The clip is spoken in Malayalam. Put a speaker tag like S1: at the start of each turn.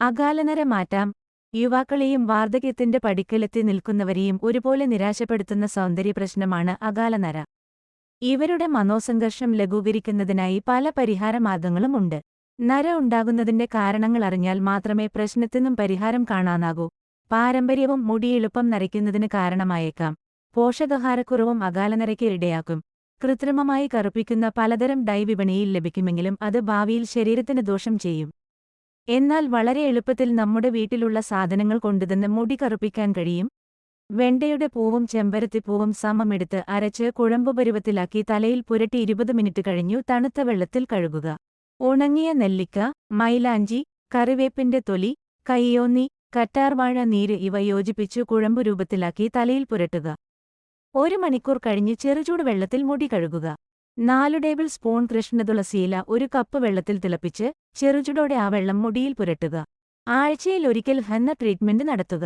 S1: അകാലനര മാറ്റാം. യുവാക്കളെയും വാർദ്ധക്യത്തിന്റെ പടിക്കലെത്തി നിൽക്കുന്നവരെയും ഒരുപോലെ നിരാശപ്പെടുത്തുന്ന സൗന്ദര്യപ്രശ്നമാണ് അകാലനര. ഇവരുടെ മനോസംഘർഷം ലഘൂകരിക്കുന്നതിനായി പല പരിഹാരമാർഗങ്ങളുമുണ്ട്. നര ഉണ്ടാകുന്നതിന്റെ കാരണങ്ങൾ അറിഞ്ഞാൽ മാത്രമേ പ്രശ്നത്തിനും പരിഹാരം കാണാനാകൂ. പാരമ്പര്യവും മുടി എളുപ്പം നരയ്ക്കുന്നതിന് കാരണമായേക്കാം. പോഷകാഹാരക്കുറവും അകാലനരയ്ക്ക് ഇടയാക്കും. കൃത്രിമമായി കറുപ്പിക്കുന്ന പലതരം ഡൈ വിപണിയിൽ ലഭിക്കുമെങ്കിലും അത് ഭാവിയിൽ ശരീരത്തിന് ദോഷം ചെയ്യും. എന്നാൽ വളരെ എളുപ്പത്തിൽ നമ്മുടെ വീട്ടിലുള്ള സാധനങ്ങൾ കൊണ്ടുതന്നെ മുടി കറുപ്പിക്കാൻ കഴിയും. വെണ്ടയുടെ പൂവും ചെമ്പരത്തിപ്പൂവും സമമെടുത്ത് അരച്ച് കുഴമ്പുപരുവത്തിലാക്കി തലയിൽ പുരട്ടി 20 മിനിറ്റ് കഴിഞ്ഞു തണുത്ത വെള്ളത്തിൽ കഴുകുക. ഉണങ്ങിയ നെല്ലിക്ക, മൈലാഞ്ചി, കറിവേപ്പിന്റെ തൊലി, കയ്യോന്നി, കറ്റാർവാഴ നീര് ഇവ യോജിപ്പിച്ചു കുഴമ്പുരൂപത്തിലാക്കി തലയിൽ പുരട്ടുക. 1 മണിക്കൂർ കഴിഞ്ഞ് ചെറുചൂട് വെള്ളത്തിൽ മുടി കഴുകുക. 4 ടേബിൾ സ്പൂൺ കൃഷ്ണതുളസിയില 1 കപ്പ് വെള്ളത്തിൽ തിളപ്പിച്ച് ചെറുചൂടോടെ ആ വെള്ളം മുടിയിൽ പുരട്ടുക. ആഴ്ചയിലൊരിക്കൽ ഹെന്ന ട്രീറ്റ്മെന്റ് നടത്തുക.